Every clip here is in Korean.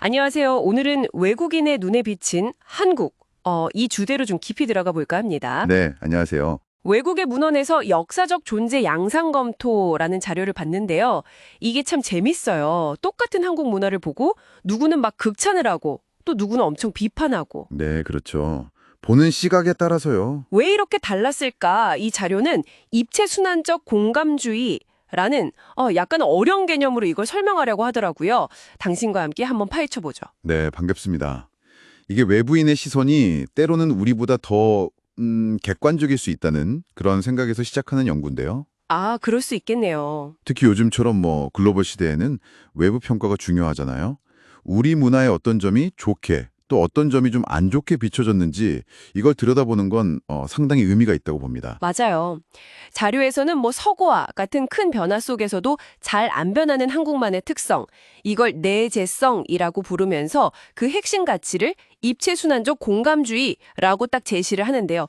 안녕하세요. 오늘은 외국인의 눈에 비친 한국, 이 주제로 좀 깊이 들어가 볼까 합니다. 네, 안녕하세요. 외국의 문헌에서 역사적 존재 양상 검토라는 자료를 봤는데요. 이게 참 재밌어요. 똑같은 한국 문화를 보고 누구는 막 극찬을 하고 또 누구는 엄청 비판하고. 네, 그렇죠. 보는 시각에 따라서요. 왜 이렇게 달랐을까? 이 자료는 입체순환적 공감주의라는 약간 어려운 개념으로 이걸 설명하려고 하더라고요. 당신과 함께 한번 파헤쳐보죠. 네, 반갑습니다. 이게 외부인의 시선이 때로는 우리보다 더 객관적일 수 있다는 그런 생각에서 시작하는 연구인데요. 아, 그럴 수 있겠네요. 특히 요즘처럼 글로벌 시대에는 외부 평가가 중요하잖아요. 우리 문화의 어떤 점이 좋게 또 어떤 점이 좀 안 좋게 비춰졌는지 이걸 들여다보는 건 상당히 의미가 있다고 봅니다. 맞아요. 자료에서는 서구화 같은 큰 변화 속에서도 잘 안 변하는 한국만의 특성, 이걸 내재성이라고 부르면서 그 핵심 가치를 입체순환적 공감주의라고 딱 제시를 하는데요.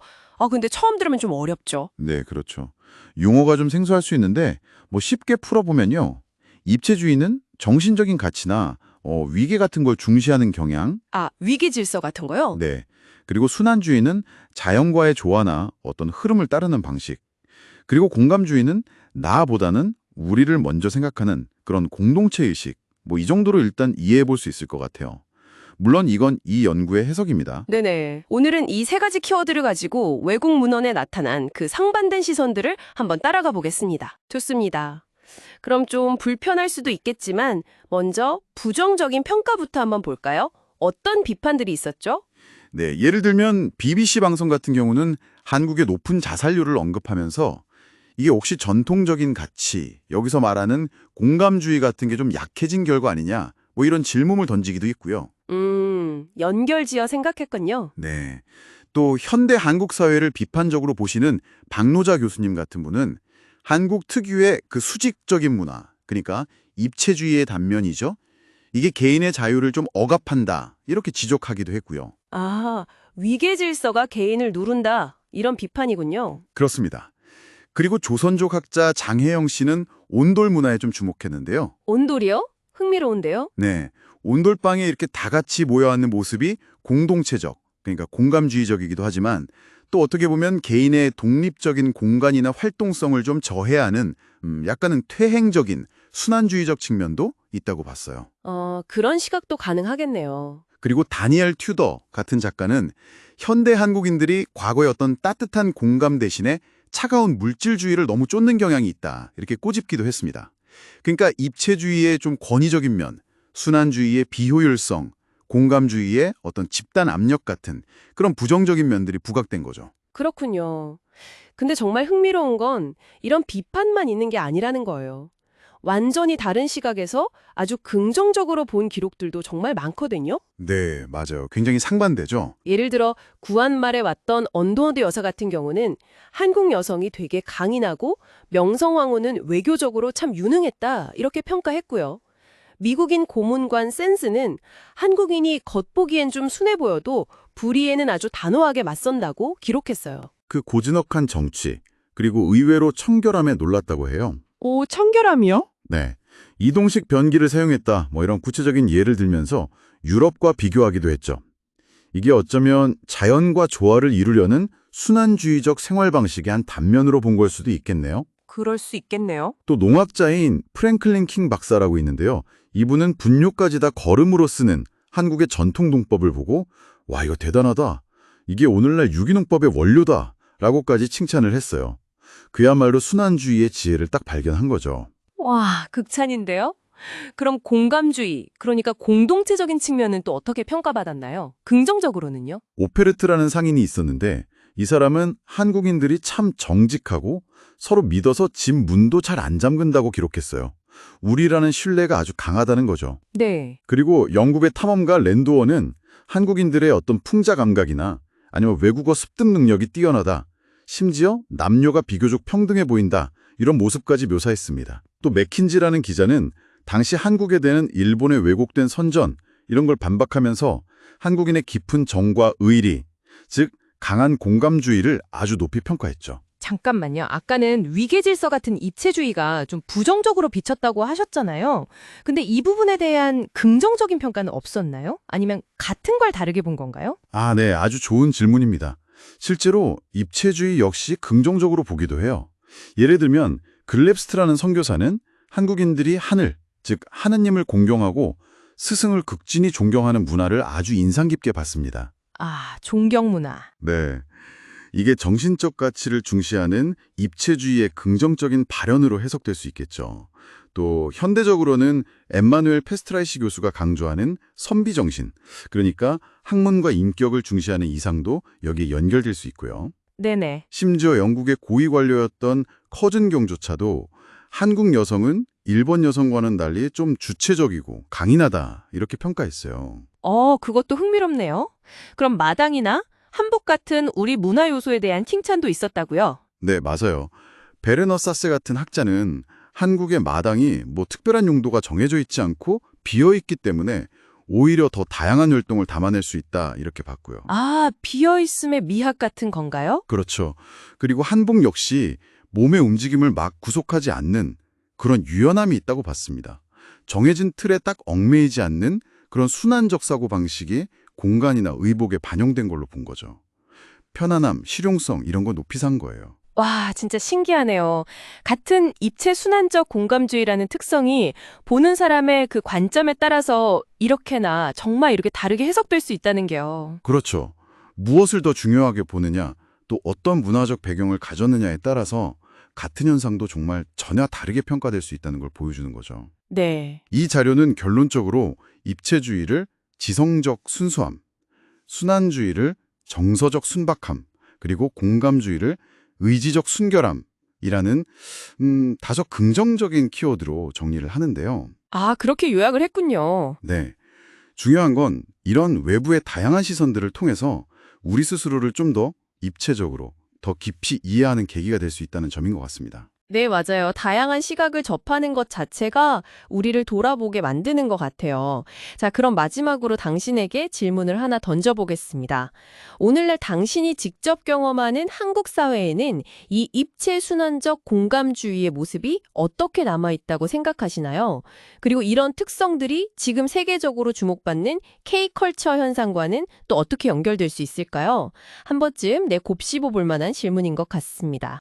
근데 처음 들으면 좀 어렵죠. 네, 그렇죠. 용어가 좀 생소할 수 있는데 쉽게 풀어보면요. 입체주의는 정신적인 가치나 위계 같은 걸 중시하는 경향, 아, 위계 질서 같은 거요? 네. 그리고 순환주의는 자연과의 조화나 어떤 흐름을 따르는 방식, 그리고 공감주의는 나보다는 우리를 먼저 생각하는 그런 공동체 의식, 이 정도로 일단 이해해 볼 수 있을 것 같아요. 물론 이건 이 연구의 해석입니다. 네네. 오늘은 이 세 가지 키워드를 가지고 외국 문헌에 나타난 그 상반된 시선들을 한번 따라가 보겠습니다. 좋습니다. 그럼 좀 불편할 수도 있겠지만 먼저 부정적인 평가부터 한번 볼까요? 어떤 비판들이 있었죠? 네, 예를 들면 BBC 방송 같은 경우는 한국의 높은 자살률을 언급하면서 이게 혹시 전통적인 가치, 여기서 말하는 공감주의 같은 게 좀 약해진 결과 아니냐, 이런 질문을 던지기도 있고요. 연결지어 생각했군요. 네. 또 현대 한국 사회를 비판적으로 보시는 박노자 교수님 같은 분은 한국 특유의 그 수직적인 문화, 그러니까 입체주의의 단면이죠. 이게 개인의 자유를 좀 억압한다, 이렇게 지적하기도 했고요. 아, 위계 질서가 개인을 누른다. 이런 비판이군요. 그렇습니다. 그리고 조선족 학자 장혜영 씨는 온돌 문화에 좀 주목했는데요. 온돌이요? 흥미로운데요? 네. 온돌방에 이렇게 다 같이 모여 앉는 모습이 공동체적, 그러니까 공감주의적이기도 하지만 또 어떻게 보면 개인의 독립적인 공간이나 활동성을 좀 저해하는 약간은 퇴행적인 순환주의적 측면도 있다고 봤어요. 그런 시각도 가능하겠네요. 그리고 다니엘 튜더 같은 작가는 현대 한국인들이 과거의 어떤 따뜻한 공감 대신에 차가운 물질주의를 너무 쫓는 경향이 있다, 이렇게 꼬집기도 했습니다. 그러니까 입체주의의 좀 권위적인 면, 순환주의의 비효율성, 공감주의의 어떤 집단 압력 같은 그런 부정적인 면들이 부각된 거죠. 그렇군요. 근데 정말 흥미로운 건 이런 비판만 있는 게 아니라는 거예요. 완전히 다른 시각에서 아주 긍정적으로 본 기록들도 정말 많거든요. 네, 맞아요. 굉장히 상반되죠. 예를 들어 구한말에 왔던 언더워드 여사 같은 경우는 한국 여성이 되게 강인하고 명성황후는 외교적으로 참 유능했다 이렇게 평가했고요. 미국인 고문관 센스는 한국인이 겉보기엔 좀 순해 보여도 불의에는 아주 단호하게 맞선다고 기록했어요. 그 고즈넉한 정치, 그리고 의외로 청결함에 놀랐다고 해요. 오, 청결함이요? 네. 이동식 변기를 사용했다, 이런 구체적인 예를 들면서 유럽과 비교하기도 했죠. 이게 어쩌면 자연과 조화를 이루려는 순환주의적 생활 방식의 한 단면으로 본 걸 수도 있겠네요. 그럴 수 있겠네요. 또 농학자인 프랭클린 킹 박사라고 있는데요. 이분은 분뇨까지 다 걸음으로 쓰는 한국의 전통 농법을 보고 와, 이거 대단하다, 이게 오늘날 유기농법의 원료다 라고까지 칭찬을 했어요. 그야말로 순환주의의 지혜를 딱 발견한 거죠. 와, 극찬인데요? 그럼 공감주의, 그러니까 공동체적인 측면은 또 어떻게 평가받았나요? 긍정적으로는요? 오페르트라는 상인이 있었는데 이 사람은 한국인들이 참 정직하고 서로 믿어서 집 문도 잘 안 잠근다고 기록했어요. 우리라는 신뢰가 아주 강하다는 거죠. 네. 그리고 영국의 탐험가 랜도어는 한국인들의 어떤 풍자 감각이나 아니면 외국어 습득 능력이 뛰어나다, 심지어 남녀가 비교적 평등해 보인다, 이런 모습까지 묘사했습니다. 또 맥킨지라는 기자는 당시 한국에 대한 일본의 왜곡된 선전, 이런 걸 반박하면서 한국인의 깊은 정과 의리, 즉 강한 공감주의를 아주 높이 평가했죠. 잠깐만요. 아까는 위계질서 같은 입체주의가 좀 부정적으로 비쳤다고 하셨잖아요. 근데 이 부분에 대한 긍정적인 평가는 없었나요? 아니면 같은 걸 다르게 본 건가요? 아, 네. 아주 좋은 질문입니다. 실제로 입체주의 역시 긍정적으로 보기도 해요. 예를 들면 글랩스트라는 선교사는 한국인들이 하늘, 즉 하느님을 공경하고 스승을 극진히 존경하는 문화를 아주 인상 깊게 봤습니다. 아, 존경 문화. 네. 이게 정신적 가치를 중시하는 입체주의의 긍정적인 발현으로 해석될 수 있겠죠. 또 현대적으로는 엠마누엘 페스트라이시 교수가 강조하는 선비 정신, 그러니까 학문과 인격을 중시하는 이상도 여기에 연결될 수 있고요. 네네. 심지어 영국의 고위 관료였던 커즌경조차도 한국 여성은 일본 여성과는 달리 좀 주체적이고 강인하다 이렇게 평가했어요. 그것도 흥미롭네요. 그럼 마당이나 한복 같은 우리 문화 요소에 대한 칭찬도 있었다고요? 네, 맞아요. 베르너 사세 같은 학자는 한국의 마당이 뭐 특별한 용도가 정해져 있지 않고 비어있기 때문에 오히려 더 다양한 활동을 담아낼 수 있다 이렇게 봤고요. 아, 비어있음의 미학 같은 건가요? 그렇죠. 그리고 한복 역시 몸의 움직임을 막 구속하지 않는 그런 유연함이 있다고 봤습니다. 정해진 틀에 딱 얽매이지 않는 그런 순환적 사고방식이 공간이나 의복에 반영된 걸로 본 거죠. 편안함, 실용성 이런 거 높이 산 거예요. 와, 진짜 신기하네요. 같은 입체 순환적 공감주의라는 특성이 보는 사람의 그 관점에 따라서 이렇게나 정말 이렇게 다르게 해석될 수 있다는 게요. 그렇죠. 무엇을 더 중요하게 보느냐, 또 어떤 문화적 배경을 가졌느냐에 따라서 같은 현상도 정말 전혀 다르게 평가될 수 있다는 걸 보여주는 거죠. 네. 이 자료는 결론적으로 입체주의를 지성적 순수함, 순환주의를 정서적 순박함, 그리고 공감주의를 의지적 순결함이라는 다소 긍정적인 키워드로 정리를 하는데요. 아, 그렇게 요약을 했군요. 네. 중요한 건 이런 외부의 다양한 시선들을 통해서 우리 스스로를 좀 더 입체적으로, 더 깊이 이해하는 계기가 될 수 있다는 점인 것 같습니다. 네, 맞아요. 다양한 시각을 접하는 것 자체가 우리를 돌아보게 만드는 것 같아요. 자, 그럼 마지막으로 당신에게 질문을 하나 던져보겠습니다. 오늘날 당신이 직접 경험하는 한국 사회에는 이 입체 순환적 공감주의의 모습이 어떻게 남아있다고 생각하시나요? 그리고 이런 특성들이 지금 세계적으로 주목받는 K컬처 현상과는 또 어떻게 연결될 수 있을까요? 한 번쯤 곱씹어 볼 만한 질문인 것 같습니다.